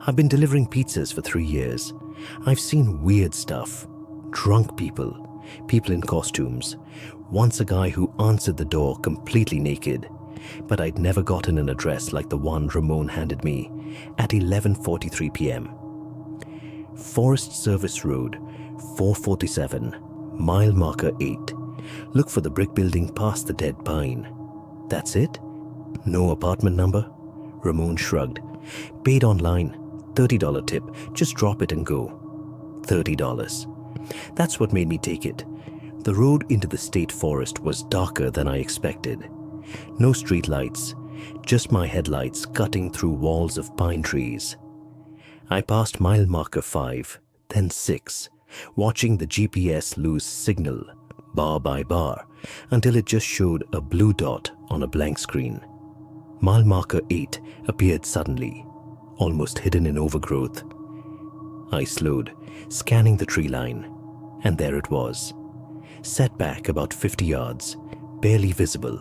I've been delivering pizzas for 3 years. I've seen weird stuff. Drunk people, people in costumes. Once a guy who answered the door completely naked. But I'd never gotten an address like the one Ramon handed me at 11:43 p.m. Forest Service Road, 447, mile marker 8. Look for the brick building past the dead pine. That's it? No apartment number? Ramon shrugged. Paid online. $30 tip. Just drop it and go. $30. That's what made me take it. The road into the state forest was darker than I expected. No street lights, just my headlights cutting through walls of pine trees. I passed mile marker 5, then 6, watching the GPS lose signal, bar by bar, until it just showed a blue dot on a blank screen. Mile marker 8 appeared suddenly, almost hidden in overgrowth. I slowed, scanning the tree line, and there it was. Set back about 50 yards, barely visible,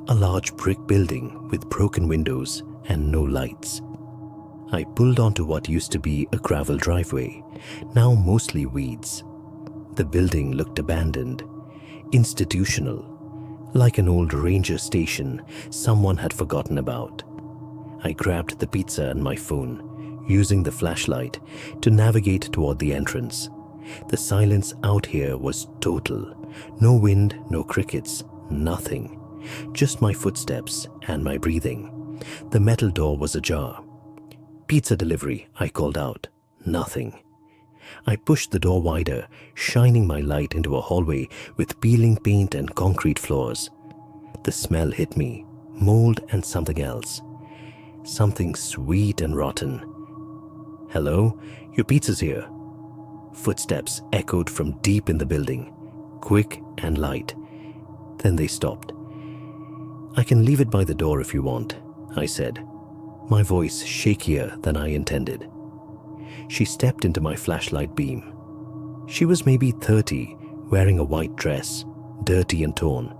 a large brick building with broken windows and no lights. I pulled onto what used to be a gravel driveway, now mostly weeds. The building looked abandoned, institutional, like an old ranger station someone had forgotten about. I grabbed the pizza and my phone, using the flashlight to navigate toward the entrance. The silence out here was total. No wind, no crickets, nothing. Just my footsteps and my breathing. The metal door was ajar. Pizza delivery, I called out. Nothing. I pushed the door wider, shining my light into a hallway with peeling paint and concrete floors. The smell hit me, mold and something else. Something sweet and rotten. Hello? Your pizza's here. Footsteps echoed from deep in the building, quick and light. Then they stopped. I can leave it by the door if you want, I said, my voice shakier than I intended. She stepped into my flashlight beam. She was maybe 30, wearing a white dress, dirty and torn.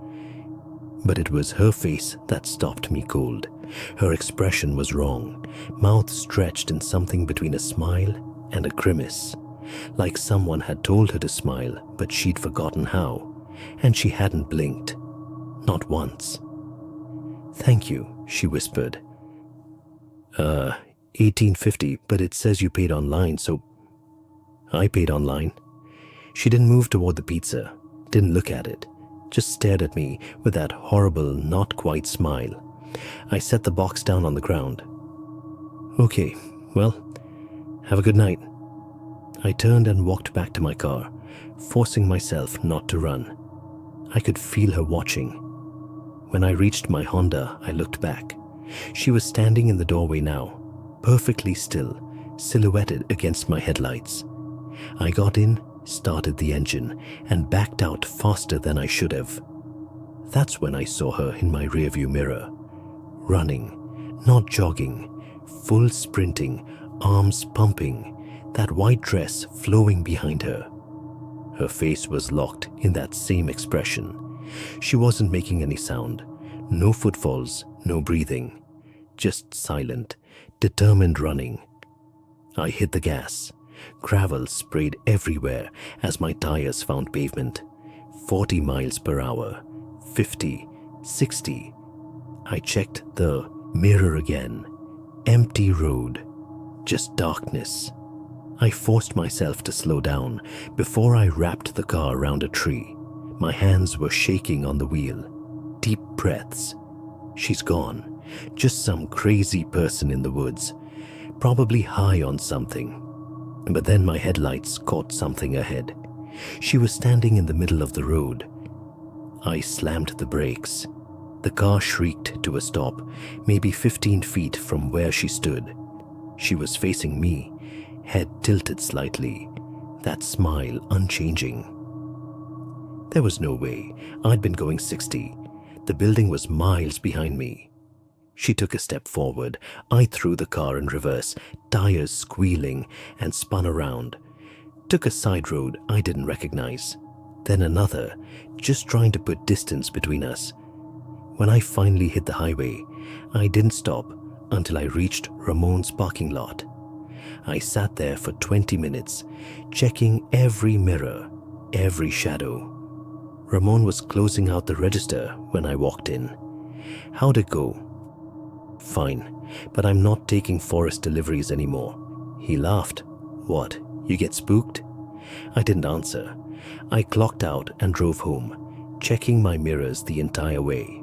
But it was her face that stopped me cold. Her expression was wrong, mouth stretched in something between a smile and a grimace. Like someone had told her to smile, but she'd forgotten how, and she hadn't blinked. Not once. Thank you, she whispered. $18.50, but it says you paid online, so... I paid online. She didn't move toward the pizza, didn't look at it, just stared at me with that horrible, not quite smile. I set the box down on the ground. Okay, well, have a good night. I turned and walked back to my car, forcing myself not to run. I could feel her watching. When I reached my Honda, I looked back. She was standing in the doorway now, perfectly still, silhouetted against my headlights. I got in, started the engine, and backed out faster than I should have. That's when I saw her in my rearview mirror. Running, not jogging, full sprinting, arms pumping, that white dress flowing behind her. Her face was locked in that same expression. She wasn't making any sound. No footfalls, no breathing. Just silent, determined running. I hit the gas. Gravel sprayed everywhere as my tires found pavement. 40 miles per hour, 50, 60. I checked the mirror again. Empty road, just darkness. I forced myself to slow down before I wrapped the car around a tree. My hands were shaking on the wheel. Deep breaths. She's gone. Just some crazy person in the woods, probably high on something. But then my headlights caught something ahead. She was standing in the middle of the road. I slammed the brakes. The car shrieked to a stop, maybe 15 feet from where she stood. She was facing me, head tilted slightly, that smile unchanging. There was no way. I'd been going 60. The building was miles behind me. She took a step forward. I threw the car in reverse, tires squealing, and spun around. Took a side road I didn't recognize. Then another, just trying to put distance between us. When I finally hit the highway, I didn't stop until I reached Ramon's parking lot. I sat there for 20 minutes, checking every mirror, every shadow. Ramon was closing out the register when I walked in. How'd it go? Fine, but I'm not taking forest deliveries anymore. He laughed. What, you get spooked? I didn't answer. I clocked out and drove home, checking my mirrors the entire way.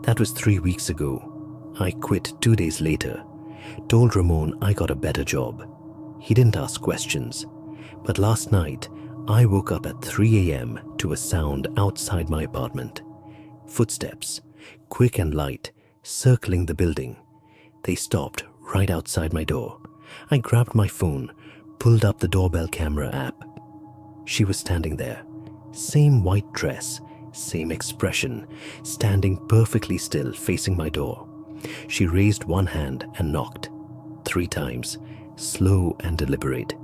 That was 3 weeks ago. I quit 2 days later. Told Ramon I got a better job. He didn't ask questions. But last night, I woke up at 3 a.m. to a sound outside my apartment. Footsteps, quick and light, circling the building. They stopped right outside my door. I grabbed my phone, pulled up the doorbell camera app. She was standing there. Same white dress, same expression, standing perfectly still facing my door. She raised one hand and knocked. 3 times, slow and deliberate.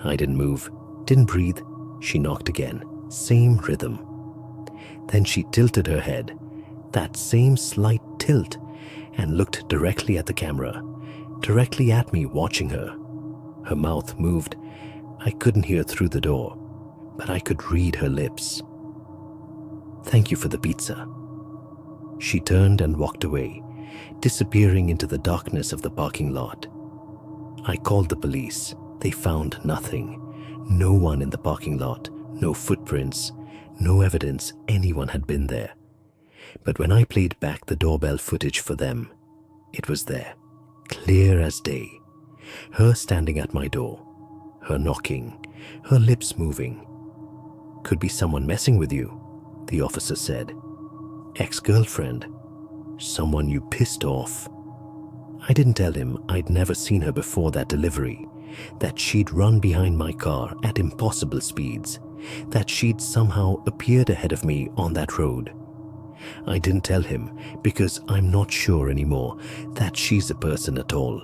I didn't move, didn't breathe. She knocked again, same rhythm. Then she tilted her head, that same slight tilt, and looked directly at the camera, directly at me watching her. Her mouth moved. I couldn't hear through the door, but I could read her lips. Thank you for the pizza. She turned and walked away, disappearing into the darkness of the parking lot. I called the police. They found nothing. No one in the parking lot, no footprints, no evidence anyone had been there. But when I played back the doorbell footage for them, it was there, clear as day. Her standing at my door, her knocking, her lips moving. Could be someone messing with you, the officer said. Ex-girlfriend, someone you pissed off. I didn't tell him I'd never seen her before that delivery, that she'd run behind my car at impossible speeds, that she'd somehow appeared ahead of me on that road. I didn't tell him because I'm not sure anymore that she's a person at all.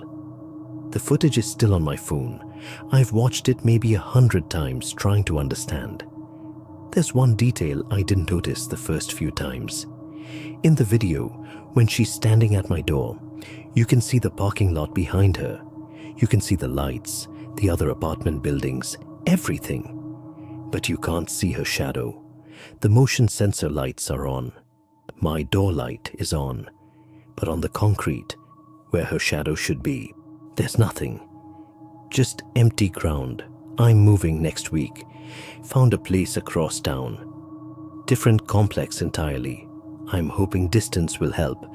The footage is still on my phone. I've watched it maybe 100 times trying to understand. There's one detail I didn't notice the first few times. In the video, when she's standing at my door, you can see the parking lot behind her. You can see the lights, the other apartment buildings, everything. But you can't see her shadow. The motion sensor lights are on. My door light is on. But on the concrete, where her shadow should be, there's nothing. Just empty ground. I'm moving next week. Found a place across town. Different complex entirely. I'm hoping distance will help.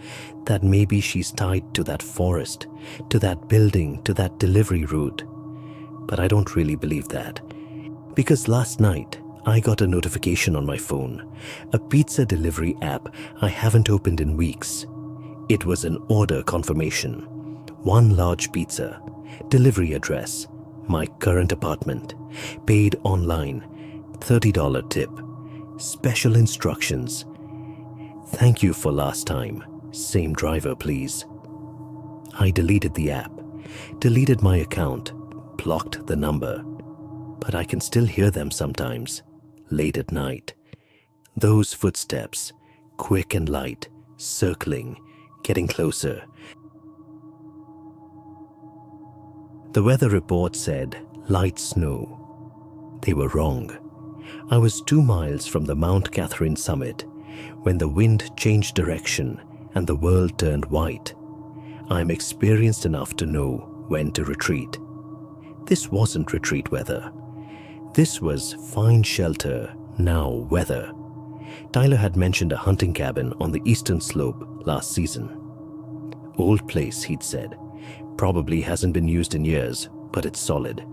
That maybe she's tied to that forest, to that building, to that delivery route. But I don't really believe that. Because last night, I got a notification on my phone. A pizza delivery app I haven't opened in weeks. It was an order confirmation. 1 large pizza. Delivery address. My current apartment. Paid online. $30 tip. Special instructions. Thank you for last time. Same driver, please. I deleted the app. Deleted my account. Blocked the number. But I can still hear them sometimes. Late at night. Those footsteps. Quick and light. Circling. Getting closer. The weather report said light snow. They were wrong. I was 2 miles from the Mount Catherine summit when the wind changed direction and the world turned white. I'm experienced enough to know when to retreat. This wasn't retreat weather. This was find shelter now weather. Tyler had mentioned a hunting cabin on the eastern slope last season. Old place, he'd said. Probably hasn't been used in years, but it's solid.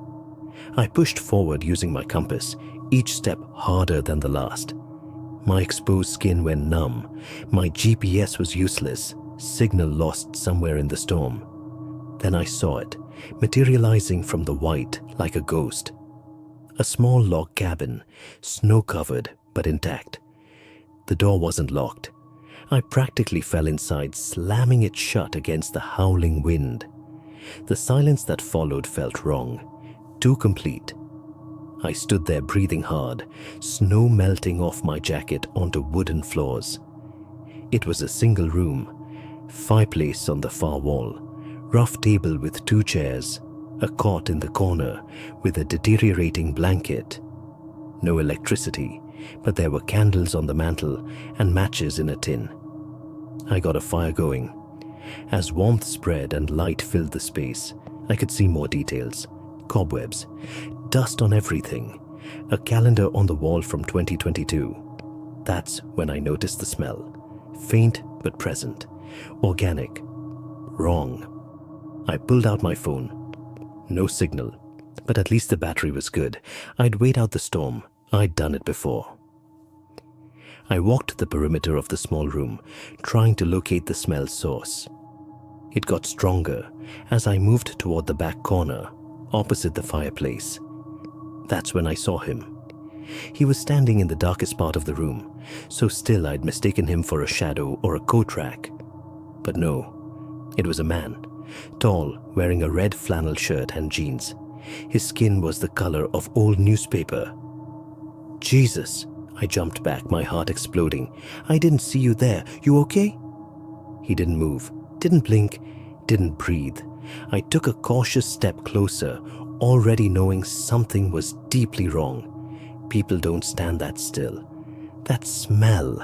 I pushed forward using my compass, each step harder than the last. My exposed skin went numb. My GPS was useless, signal lost somewhere in the storm. Then I saw it, materializing from the white like a ghost. A small log cabin, snow-covered but intact. The door wasn't locked. I practically fell inside, slamming it shut against the howling wind. The silence that followed felt wrong, too complete. I stood there breathing hard, snow melting off my jacket onto wooden floors. It was a single room, fireplace on the far wall, rough table with 2 chairs, A cot in the corner with a deteriorating blanket. No electricity, but there were candles on the mantel and matches in a tin. I got a fire going. As warmth spread and light filled the space, I could see more details. Cobwebs, dust on everything, a calendar on the wall from 2022. That's when I noticed the smell. Faint but present. Organic. Wrong. I pulled out my phone. No signal, but at least the battery was good. I'd wait out the storm. I'd done it before. I walked the perimeter of the small room, trying to locate the smell source. It got stronger as I moved toward the back corner, opposite the fireplace. That's when I saw him. He was standing in the darkest part of the room, so still I'd mistaken him for a shadow or a coat rack. But no, it was a man, tall, wearing a red flannel shirt and jeans. His skin was the color of old newspaper. Jesus! I jumped back, my heart exploding. I didn't see you there. You okay? He didn't move, didn't blink, didn't breathe. I took a cautious step closer, already knowing something was deeply wrong. People don't stand that still. That smell.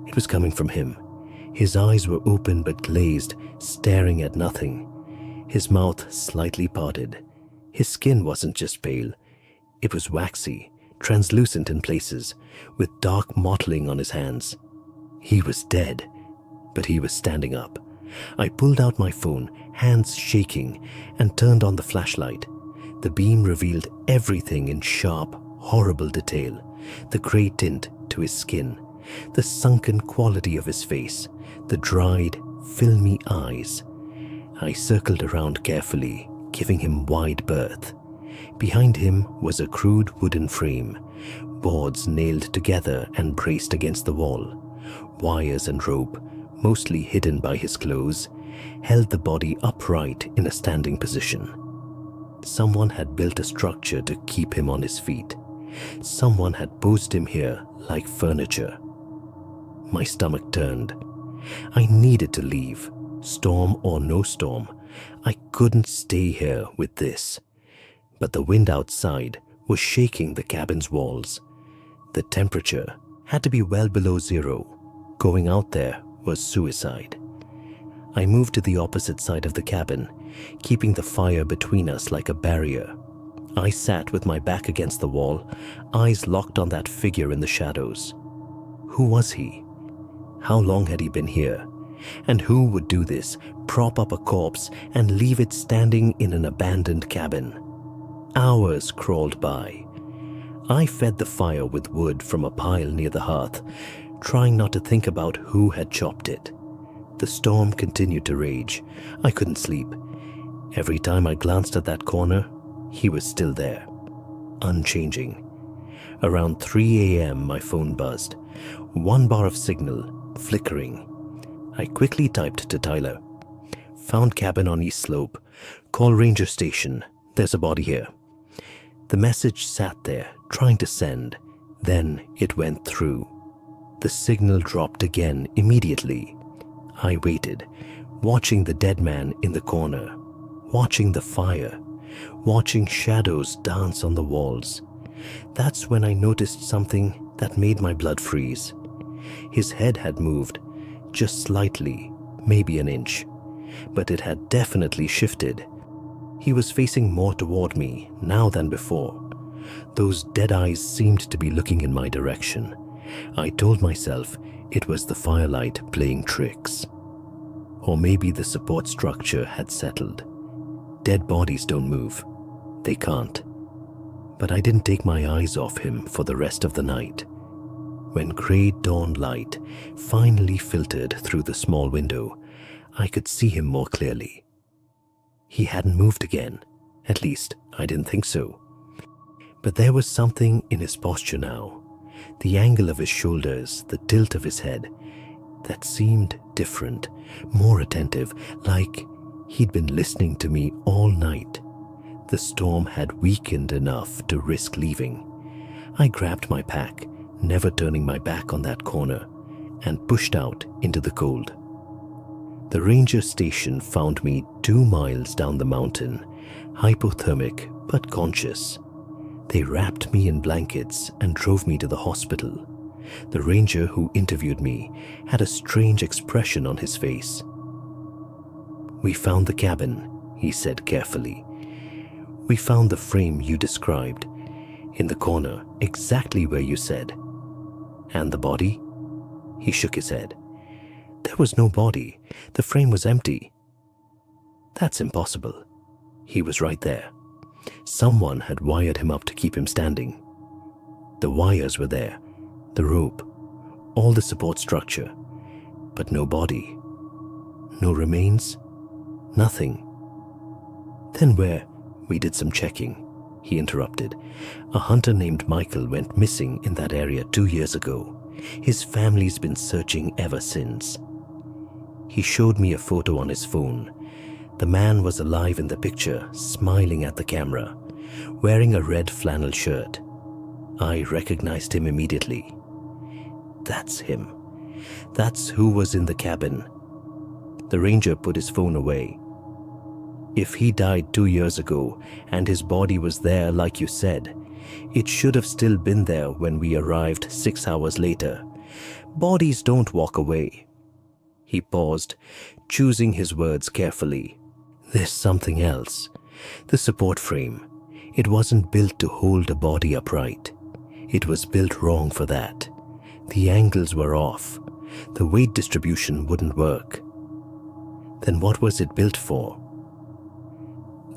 It was coming from him. His eyes were open but glazed, staring at nothing. His mouth slightly parted. His skin wasn't just pale. It was waxy, translucent in places, with dark mottling on his hands. He was dead, but he was standing up. I pulled out my phone, hands shaking, and turned on the flashlight. The beam revealed everything in sharp, horrible detail. The gray tint to his skin, the sunken quality of his face, the dried, filmy eyes. I circled around carefully, giving him wide berth. Behind him was a crude wooden frame, boards nailed together and braced against the wall. Wires and rope, mostly hidden by his clothes, held the body upright in a standing position. Someone had built a structure to keep him on his feet. Someone had posed him here like furniture. My stomach turned. I needed to leave. Storm or no storm, I couldn't stay here with this. But the wind outside was shaking the cabin's walls. The temperature had to be well below zero. Going out there was suicide. I moved to the opposite side of the cabin, keeping the fire between us like a barrier. I sat with my back against the wall, eyes locked on that figure in the shadows. Who was he? How long had he been here? And who would do this, prop up a corpse and leave it standing in an abandoned cabin? Hours crawled by. I fed the fire with wood from a pile near the hearth, trying not to think about who had chopped it. The storm continued to rage. I couldn't sleep. Every time I glanced at that corner, he was still there, unchanging. Around 3 a.m. my phone buzzed. 1 bar of signal, flickering. I quickly typed to Tyler. Found cabin on East Slope. Call ranger station. There's a body here. The message sat there, trying to send. Then it went through. The signal dropped again immediately. I waited, watching the dead man in the corner, watching the fire, watching shadows dance on the walls. That's when I noticed something that made my blood freeze. His head had moved, just slightly, maybe an inch, but it had definitely shifted. He was facing more toward me now than before. Those dead eyes seemed to be looking in my direction. I told myself it was the firelight playing tricks. Or maybe the support structure had settled. Dead bodies don't move. They can't. But I didn't take my eyes off him for the rest of the night. When gray dawn light finally filtered through the small window, I could see him more clearly. He hadn't moved again. At least, I didn't think so. But there was something in his posture now, the angle of his shoulders, the tilt of his head, that seemed different, more attentive, like he'd been listening to me all night. The storm had weakened enough to risk leaving. I grabbed my pack, never turning my back on that corner, and pushed out into the cold. The ranger station found me 2 miles down the mountain, hypothermic but conscious. They wrapped me in blankets and drove me to the hospital. The ranger who interviewed me had a strange expression on his face. "We found the cabin," he said carefully. "We found the frame you described, in the corner, exactly where you said. And the body?" He shook his head. "There was no body. The frame was empty." "That's impossible." He was right there. Someone had wired him up to keep him standing. The wires were there, the rope, all the support structure, but no body. No remains, nothing. "Then where?" "We did some checking," he interrupted. "A hunter named Michael went missing in that area 2 years ago. His family's been searching ever since." He showed me a photo on his phone. The man was alive in the picture, smiling at the camera, wearing a red flannel shirt. I recognized him immediately. That's him. That's who was in the cabin. The ranger put his phone away. "If he died 2 years ago and his body was there like you said, it should have still been there when we arrived 6 hours later. Bodies don't walk away." He paused, choosing his words carefully. "There's something else. The support frame. It wasn't built to hold a body upright. It was built wrong for that. The angles were off. The weight distribution wouldn't work." "Then what was it built for?"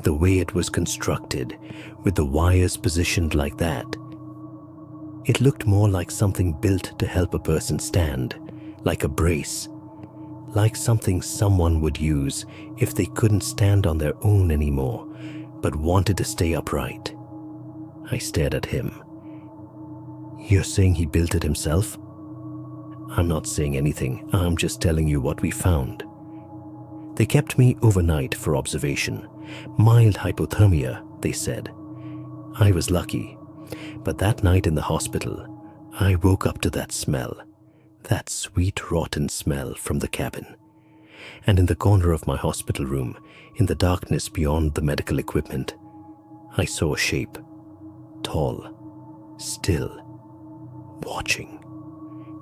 "The way it was constructed, with the wires positioned like that. It looked more like something built to help a person stand, like a brace. Like something someone would use if they couldn't stand on their own anymore, but wanted to stay upright." I stared at him. "You're saying he built it himself?" "I'm not saying anything. I'm just telling you what we found. They kept me overnight for observation. Mild hypothermia, they said. I was lucky. But that night in the hospital, I woke up to that smell. That sweet, rotten smell from the cabin. And in the corner of my hospital room, in the darkness beyond the medical equipment, I saw a shape. Tall. Still. Watching.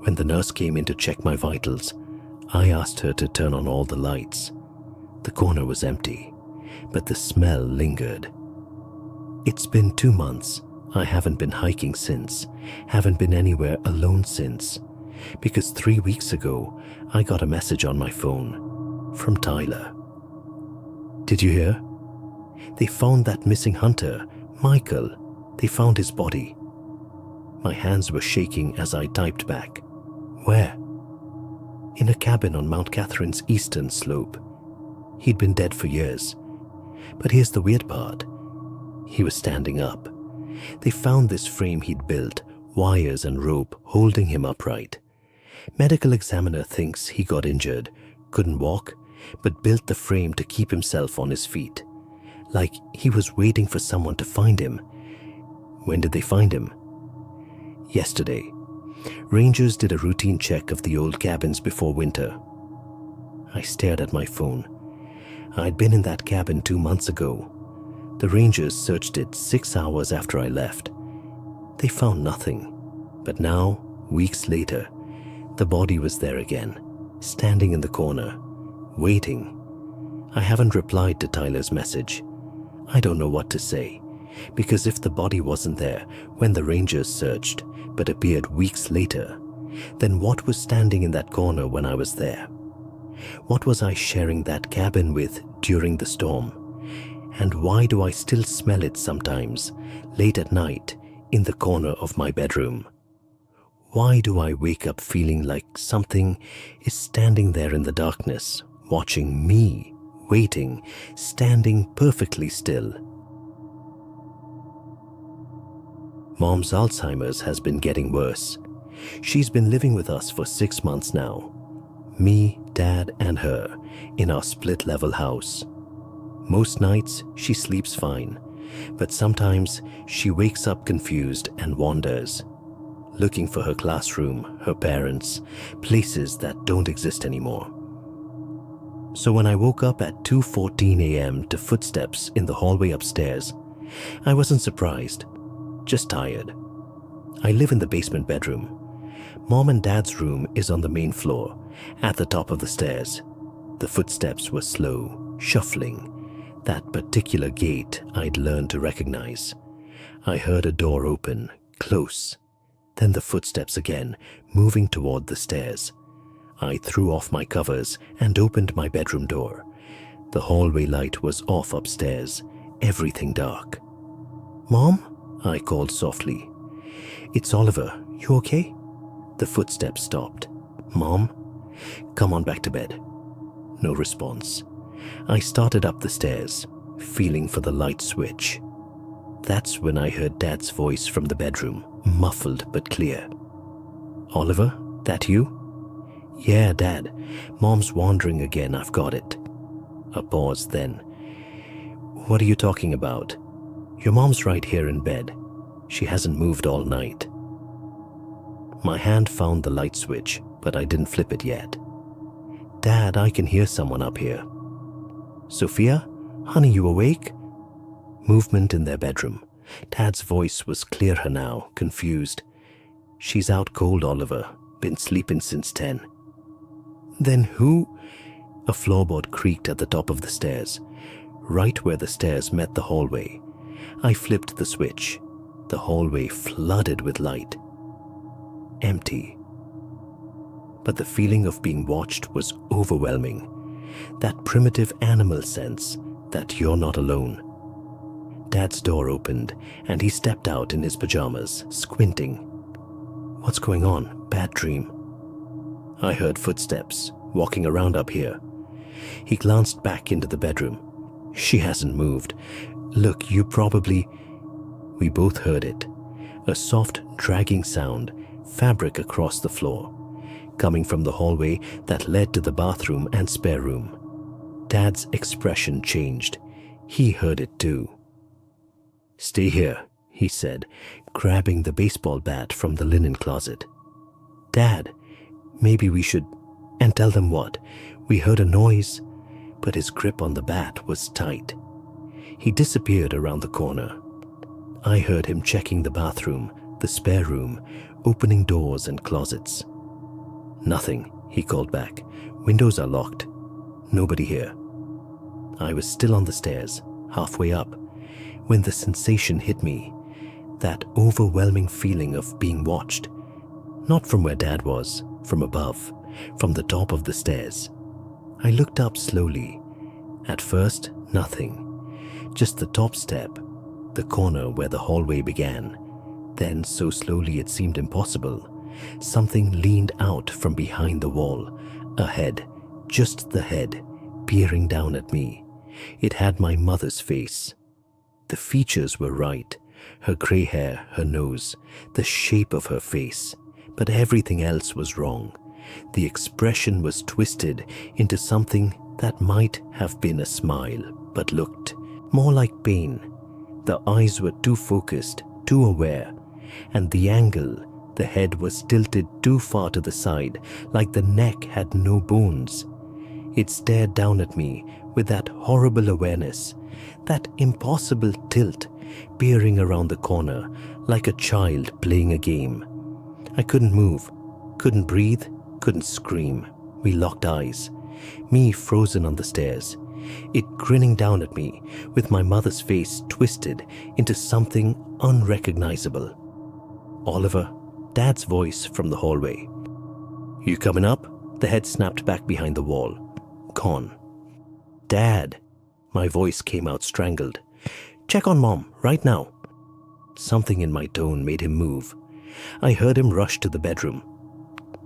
When the nurse came in to check my vitals, I asked her to turn on all the lights. The corner was empty, but the smell lingered. It's been 2 months. I haven't been hiking since. Haven't been anywhere alone since. Because 3 weeks ago, I got a message on my phone from Tyler. Did you hear? They found that missing hunter, Michael. They found his body. My hands were shaking as I typed back. Where? In a cabin on Mount Catherine's eastern slope. He'd been dead for years. But here's the weird part. He was standing up. They found this frame he'd built, wires and rope holding him upright. Medical examiner thinks he got injured, couldn't walk, but built the frame to keep himself on his feet. Like he was waiting for someone to find him. When did they find him? Yesterday. Rangers did a routine check of the old cabins before winter. I stared at my phone. I'd been in that cabin 2 months ago. The rangers searched it 6 hours after I left. They found nothing. But now, weeks later, the body was there again, standing in the corner, waiting. I haven't replied to Tyler's message. I don't know what to say, because if the body wasn't there when the rangers searched, but appeared weeks later, then what was standing in that corner when I was there? What was I sharing that cabin with during the storm? And why do I still smell it sometimes, late at night, in the corner of my bedroom? Why do I wake up feeling like something is standing there in the darkness, watching me, waiting, standing perfectly still? Mom's Alzheimer's has been getting worse. She's been living with us for 6 months now. Me, Dad, and her, in our split-level house. Most nights, she sleeps fine, but sometimes she wakes up confused and wanders, looking for her classroom, her parents, places that don't exist anymore. So when I woke up at 2:14 a.m. to footsteps in the hallway upstairs, I wasn't surprised, just tired. I live in the basement bedroom. Mom and Dad's room is on the main floor, at the top of the stairs. The footsteps were slow, shuffling, that particular gait I'd learned to recognize. I heard a door open, close, then the footsteps again, moving toward the stairs. I threw off my covers and opened my bedroom door. The hallway light was off upstairs, everything dark. "Mom?" I called softly. "It's Oliver. You okay?" The footsteps stopped. "Mom?" "Come on back to bed." No response. I started up the stairs, feeling for the light switch. That's when I heard Dad's voice from the bedroom, muffled but clear. "Oliver, that you?" "Yeah, Dad. Mom's wandering again. I've got it." A pause then. "What are you talking about?" "Your mom's right here in bed. She hasn't moved all night." My hand found the light switch, but I didn't flip it yet. "Dad, I can hear someone up here." "Sophia? Honey, you awake?" Movement in their bedroom. Dad's voice was clearer now, confused. "She's out cold, Oliver. Been sleeping since 10. "Then who?" A floorboard creaked at the top of the stairs, right where the stairs met the hallway. I flipped the switch. The hallway flooded with light. Empty. But the feeling of being watched was overwhelming. That primitive animal sense that you're not alone. Dad's door opened, and he stepped out in his pajamas, squinting. "What's going on? Bad dream?" I heard footsteps, walking around up here. He glanced back into the bedroom. "She hasn't moved. Look, you probably..." We both heard it. A soft, dragging sound, fabric across the floor, coming from the hallway that led to the bathroom and spare room. Dad's expression changed. He heard it too. "Stay here," he said, grabbing the baseball bat from the linen closet. "Dad, maybe we should..." "And tell them what?" "We heard a noise," but his grip on the bat was tight. He disappeared around the corner. I heard him checking the bathroom, the spare room, opening doors and closets. "Nothing," he called back. "Windows are locked. Nobody here." I was still on the stairs, halfway up, when the sensation hit me, that overwhelming feeling of being watched. Not from where Dad was, from above, from the top of the stairs. I looked up slowly. At first, nothing. Just the top step, the corner where the hallway began. Then, so slowly it seemed impossible, something leaned out from behind the wall. A head, just the head, peering down at me. It had my mother's face. The features were right, her gray hair, her nose, the shape of her face, but everything else was wrong. The expression was twisted into something that might have been a smile, but looked more like pain. The eyes were too focused, too aware, and the angle, the head was tilted too far to the side, like the neck had no bones. It stared down at me with that horrible awareness, that impossible tilt, peering around the corner like a child playing a game. I couldn't move, couldn't breathe, couldn't scream. We locked eyes. Me frozen on the stairs, it grinning down at me with my mother's face twisted into something unrecognizable. "Oliver," Dad's voice from the hallway. "You coming up?" The head snapped back behind the wall. Gone. "Dad," my voice came out strangled. "Check on Mom, right now." Something in my tone made him move. I heard him rush to the bedroom.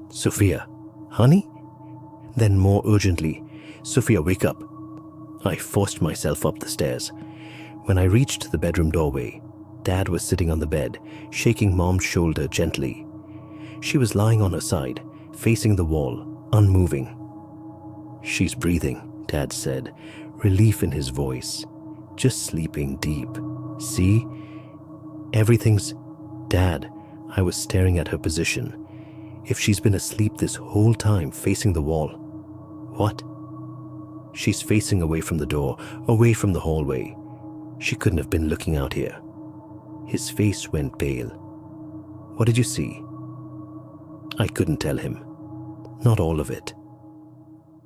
"Sophia, honey?" Then more urgently, "Sophia, wake up." I forced myself up the stairs. When I reached the bedroom doorway, Dad was sitting on the bed, shaking Mom's shoulder gently. She was lying on her side, facing the wall, unmoving. "She's breathing," Dad said, relief in his voice. "Just sleeping deep. See? Everything's..." "Dad," I was staring at her position. "If she's been asleep this whole time facing the wall..." "What?" She's facing away from the door, away from the hallway. She couldn't have been looking out here. His face went pale. What did you see? I couldn't tell him. Not all of it.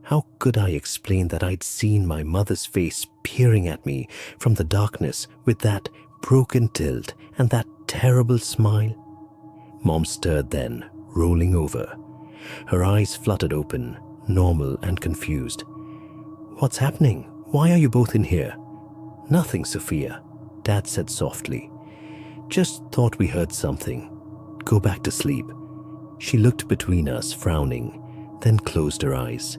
How could I explain that I'd seen my mother's face peering at me from the darkness with that broken tilt and that terrible smile? Mom stirred then, rolling over. Her eyes fluttered open, normal and confused. What's happening? Why are you both in here? Nothing, Sophia, Dad said softly. Just thought we heard something. Go back to sleep. She looked between us, frowning, then closed her eyes.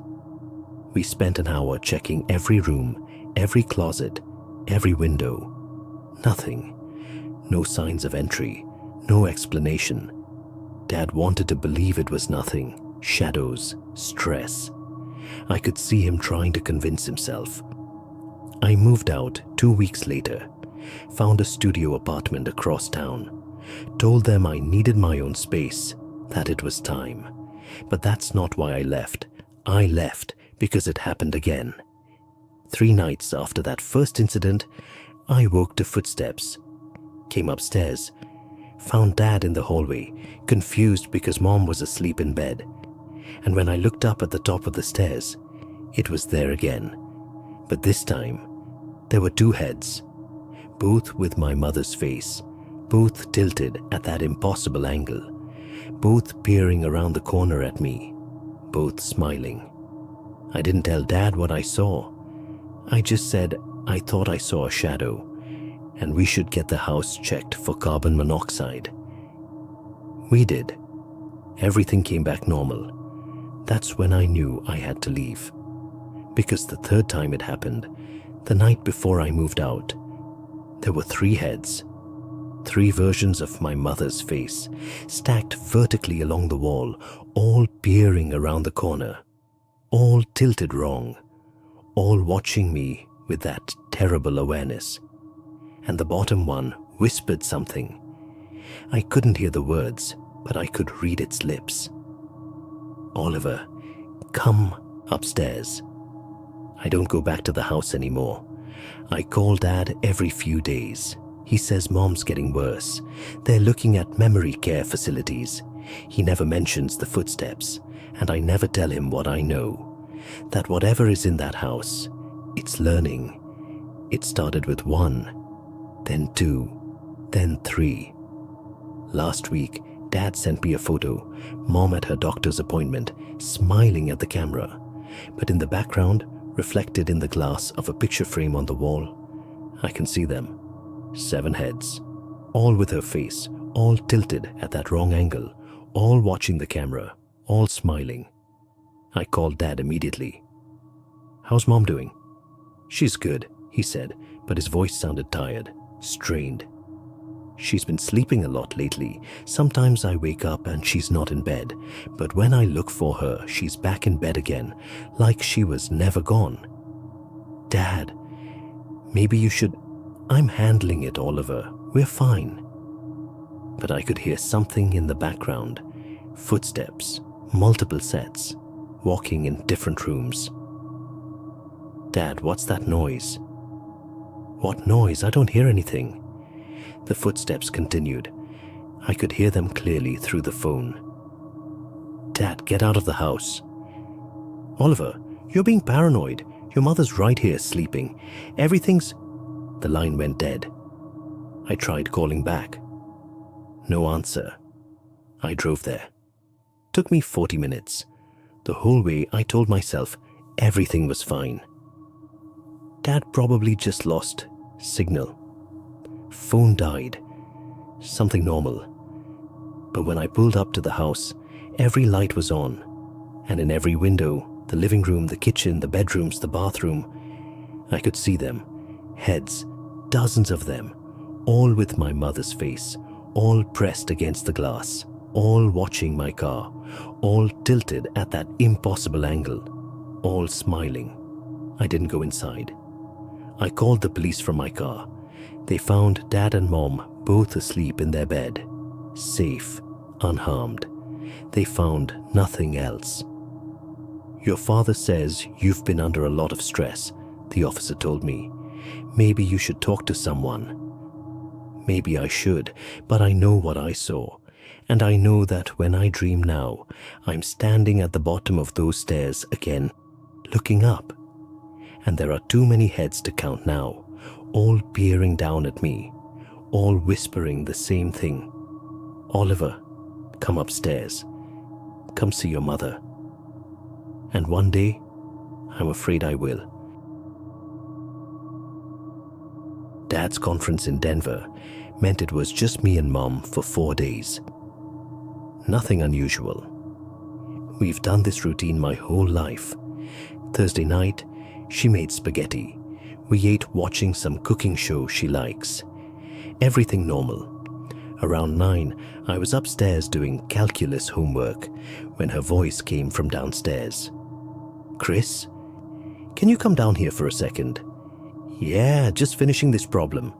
We spent an hour checking every room, every closet, every window. Nothing. No signs of entry, no explanation. Dad wanted to believe it was nothing. Shadows, stress. I could see him trying to convince himself. I moved out 2 weeks later, found a studio apartment across town, told them I needed my own space, that it was time. But that's not why I left. I left because it happened again. 3 nights after that first incident, I woke to footsteps, came upstairs, found Dad in the hallway, confused because Mom was asleep in bed. And when I looked up at the top of the stairs, it was there again. But this time, there were 2 heads, both with my mother's face, both tilted at that impossible angle, both peering around the corner at me, both smiling. I didn't tell Dad what I saw. I just said I thought I saw a shadow, and we should get the house checked for carbon monoxide. We did. Everything came back normal. That's when I knew I had to leave. Because the 3rd time it happened, the night before I moved out, there were 3 heads, 3 versions of my mother's face, stacked vertically along the wall, all peering around the corner, all tilted wrong, all watching me with that terrible awareness. And the bottom one whispered something. I couldn't hear the words, but I could read its lips. Oliver, come upstairs. I don't go back to the house anymore. I call Dad every few days. He says Mom's getting worse. They're looking at memory care facilities. He never mentions the footsteps, and I never tell him what I know. That whatever is in that house, it's learning. It started with 1, then 2, then 3. Last week, Dad sent me a photo, Mom at her doctor's appointment, smiling at the camera. But in the background, reflected in the glass of a picture frame on the wall, I can see them. 7 heads, all with her face, all tilted at that wrong angle, all watching the camera, all smiling. I called Dad immediately. How's Mom doing? She's good, he said, but his voice sounded tired, strained. She's been sleeping a lot lately. Sometimes I wake up and she's not in bed, but when I look for her, she's back in bed again, like she was never gone. Dad, maybe you should... I'm handling it, Oliver. We're fine. But I could hear something in the background. Footsteps, multiple sets, walking in different rooms. Dad, what's that noise? What noise? I don't hear anything. The footsteps continued. I could hear them clearly through the phone. Dad, get out of the house. Oliver, you're being paranoid. Your mother's right here sleeping. Everything's... The line went dead. I tried calling back. No answer. I drove there. Took me 40 minutes. The whole way I told myself everything was fine. Dad probably just lost signal. Phone died. Something normal. But when I pulled up to the house, every light was on. And in every window, the living room, the kitchen, the bedrooms, the bathroom, I could see them. Heads, dozens of them, all with my mother's face, all pressed against the glass, all watching my car, all tilted at that impossible angle, all smiling. I didn't go inside. I called the police from my car. They found Dad and Mom both asleep in their bed, safe, unharmed. They found nothing else. Your father says you've been under a lot of stress, the officer told me. Maybe you should talk to someone. Maybe I should, but I know what I saw. And I know that when I dream now, I'm standing at the bottom of those stairs again, looking up. And there are too many heads to count now, all peering down at me, all whispering the same thing. Oliver, come upstairs. Come see your mother. And one day, I'm afraid I will. Dad's conference in Denver meant it was just me and Mom for 4 days. Nothing unusual. We've done this routine my whole life. Thursday night, she made spaghetti. We ate watching some cooking show she likes. Everything normal. Around 9, I was upstairs doing calculus homework when her voice came from downstairs. Chris, can you come down here for a second? Yeah, just finishing this problem.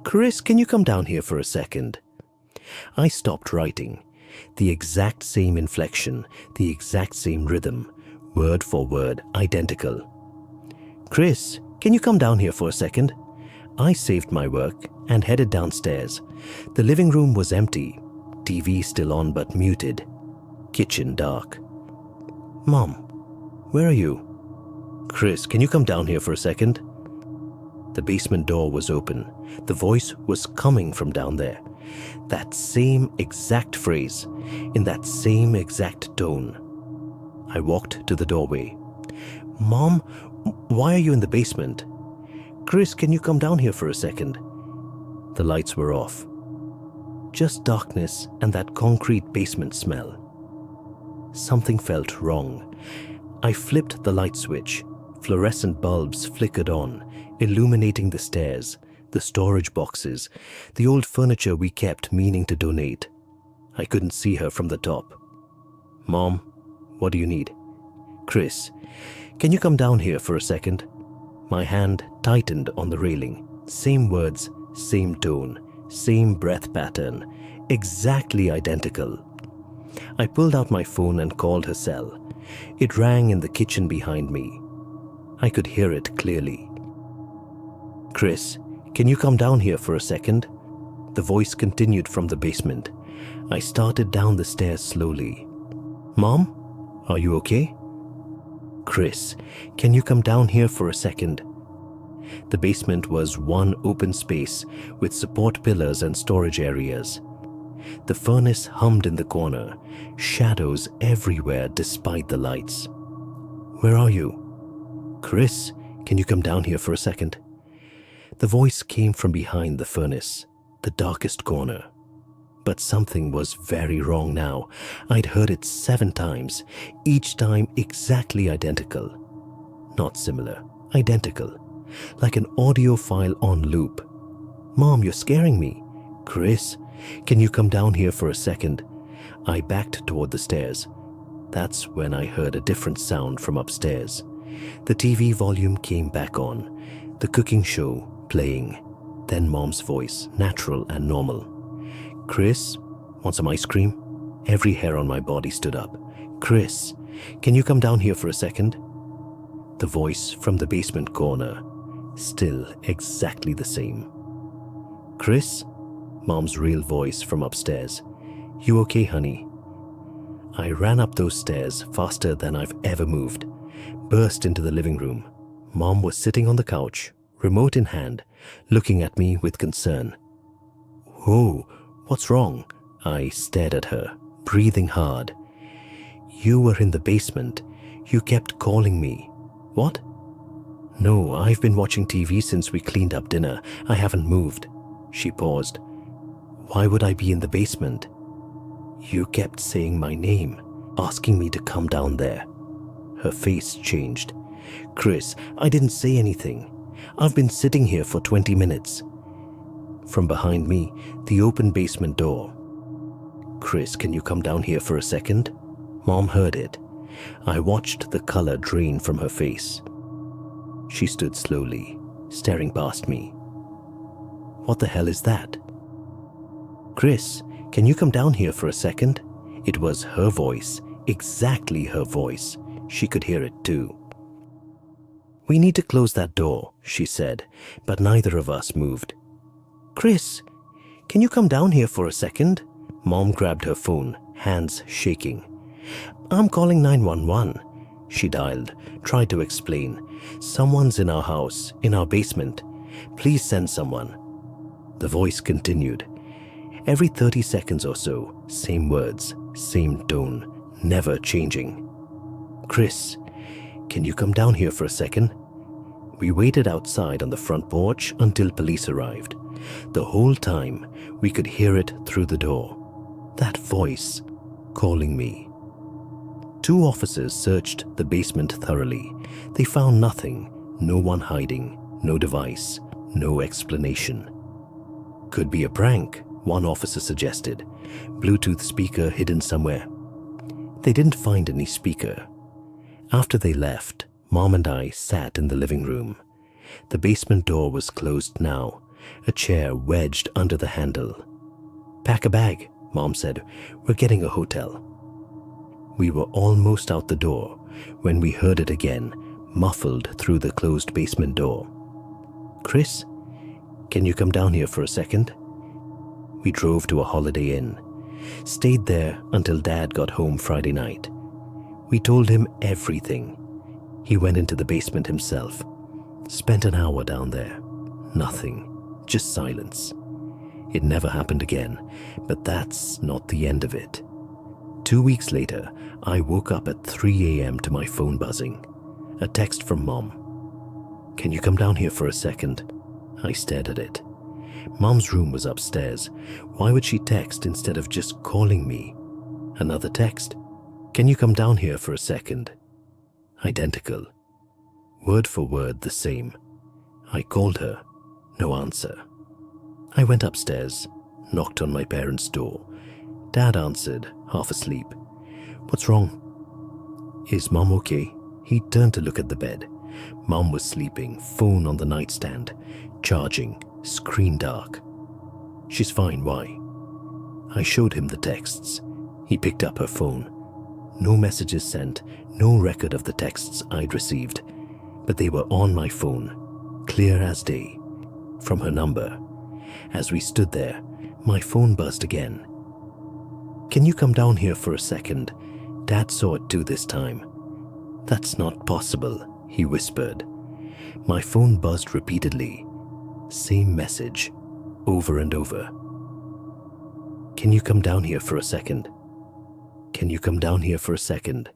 Chris, can you come down here for a second? I stopped writing. The exact same inflection, the exact same rhythm, word for word, identical. Chris, can you come down here for a second? I saved my work and headed downstairs. The living room was empty, TV still on but muted, kitchen dark. Mom, where are you? Chris, can you come down here for a second? The basement door was open. The voice was coming from down there. That same exact phrase, in that same exact tone. I walked to the doorway. Mom, why are you in the basement? Chris, can you come down here for a second? The lights were off. Just darkness and that concrete basement smell. Something felt wrong. I flipped the light switch. Fluorescent bulbs flickered on, illuminating the stairs, the storage boxes, the old furniture we kept meaning to donate. I couldn't see her from the top. Mom, what do you need? Chris, can you come down here for a second? My hand tightened on the railing. Same words, same tone, same breath pattern, exactly identical. I pulled out my phone and called her cell. It rang in the kitchen behind me. I could hear it clearly. Chris, can you come down here for a second? The voice continued from the basement. I started down the stairs slowly. Mom, are you okay? Chris, can you come down here for a second? The basement was one open space with support pillars and storage areas. The furnace hummed in the corner, shadows everywhere despite the lights. Where are you? Chris, can you come down here for a second? The voice came from behind the furnace, the darkest corner. But something was very wrong now. I'd heard it 7 times, each time exactly identical. Not similar, identical. Like an audio file on loop. Mom, you're scaring me. Chris, can you come down here for a second? I backed toward the stairs. That's when I heard a different sound from upstairs. The TV volume came back on. The cooking show playing. Then Mom's voice, natural and normal. Chris, want some ice cream? Every hair on my body stood up. Chris, can you come down here for a second? The voice from the basement corner, still exactly the same. Chris, Mom's real voice from upstairs. You okay, honey? I ran up those stairs faster than I've ever moved, burst into the living room. Mom was sitting on the couch, remote in hand, looking at me with concern. Whoa, what's wrong? I stared at her, breathing hard. You were in the basement. You kept calling me. What? No, I've been watching TV since we cleaned up dinner. I haven't moved. She paused. Why would I be in the basement? You kept saying my name, asking me to come down there. Her face changed. Chris, I didn't say anything. I've been sitting here for 20 minutes. From behind me, the open basement door. Chris, can you come down here for a second? Mom heard it. I watched the color drain from her face. She stood slowly, staring past me. What the hell is that? Chris, can you come down here for a second? It was her voice, exactly her voice. she could hear it too. "We need to close that door," she said, but neither of us moved. "Chris, can you come down here for a second?" Mom grabbed her phone, hands shaking. "I'm calling 911. She dialed, tried to explain. "Someone's in our house, in our basement. Please send someone." The voice continued. Every 30 seconds or so, same words, same tone, never changing. "Chris, can you come down here for a second?" We waited outside on the front porch until police arrived. The whole time, we could hear it through the door. That voice calling me. 2 officers searched the basement thoroughly. They found nothing, no one hiding, no device, no explanation. "Could be a prank," one officer suggested. "Bluetooth speaker hidden somewhere." They didn't find any speaker. After they left, Mom and I sat in the living room. The basement door was closed now, a chair wedged under the handle. "Pack a bag," Mom said. "We're getting a hotel." We were almost out the door when we heard it again, muffled through the closed basement door. "Chris, can you come down here for a second?" We drove to a Holiday Inn, stayed there until Dad got home Friday night. We told him everything. He went into the basement himself, spent an hour down there. Nothing, just silence. It never happened again, but that's not the end of it. 2 weeks later, I woke up at 3 a.m. to my phone buzzing. A text from Mom. "Can you come down here for a second?" I stared at it. Mom's room was upstairs. Why would she text instead of just calling me? Another text. "Can you come down here for a second?" Identical. Word for word the same. I called her. No answer. I went upstairs, knocked on my parents' door. Dad answered, half asleep. "What's wrong?" "Is Mom okay?" He turned to look at the bed. Mom was sleeping, phone on the nightstand, charging, screen dark. "She's fine, why?" I showed him the texts. He picked up her phone. No messages sent, no record of the texts I'd received, but they were on my phone, clear as day, from her number. As we stood there, my phone buzzed again. "Can you come down here for a second?" Dad saw it too this time. "That's not possible," he whispered. My phone buzzed repeatedly. Same message, over and over. "Can you come down here for a second? Can you come down here for a second?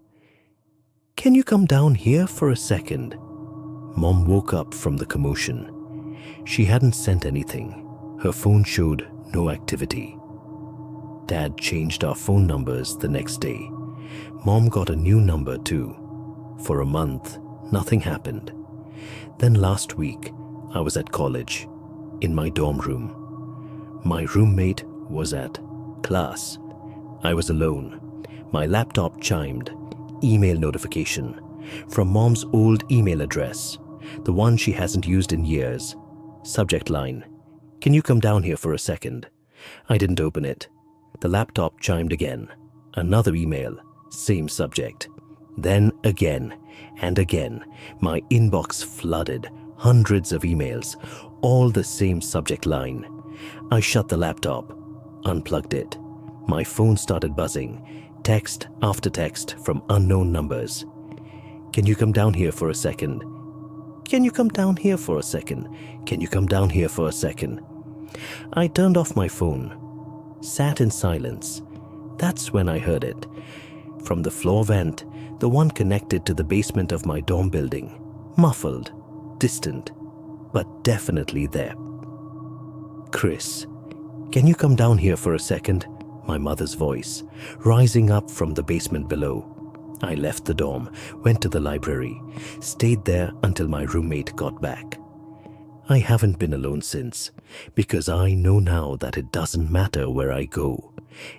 Can you come down here for a second?" Mom woke up from the commotion. She hadn't sent anything. Her phone showed no activity. Dad changed our phone numbers the next day. Mom got a new number too. For a month, nothing happened. Then last week, I was at college, in my dorm room. My roommate was at class. I was alone. My laptop chimed. Email notification. From Mom's old email address, the one she hasn't used in years. Subject line: "Can you come down here for a second?" I didn't open it. The laptop chimed again. Another email, same subject. Then again and again, my inbox flooded, hundreds of emails, all the same subject line. I shut the laptop, unplugged it. My phone started buzzing, text after text from unknown numbers. "Can you come down here for a second? Can you come down here for a second? Can you come down here for a second?" I turned off my phone, sat in silence. That's when I heard it. From the floor vent, the one connected to the basement of my dorm building. Muffled, distant, but definitely there. "Chris, can you come down here for a second?" My mother's voice, rising up from the basement below. I left the dorm, went to the library, stayed there until my roommate got back. I haven't been alone since, because I know now that it doesn't matter where I go.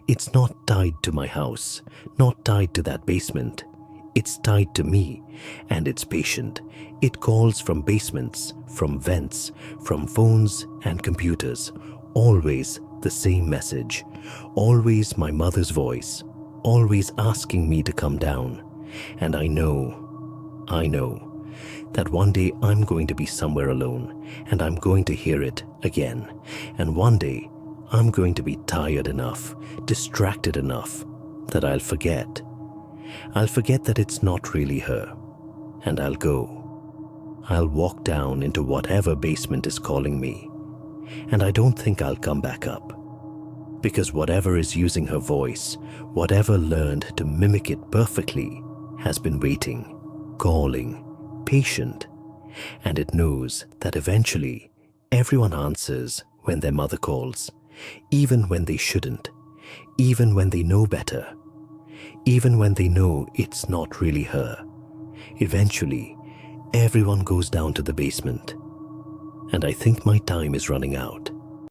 It's not tied to my house, not tied to that basement. It's tied to me, and it's patient. It calls from basements, from vents, from phones and computers. Always the same message. Always my mother's voice. Always asking me to come down. And I know that one day I'm going to be somewhere alone and I'm going to hear it again. And one day I'm going to be tired enough, distracted enough that I'll forget. I'll forget that it's not really her. And I'll go. I'll walk down into whatever basement is calling me. And I don't think I'll come back up. Because whatever is using her voice, whatever learned to mimic it perfectly, has been waiting, calling, patient. And it knows that eventually everyone answers when their mother calls, even when they shouldn't, even when they know better, even when they know it's not really her. Eventually, everyone goes down to the basement. And I think my time is running out.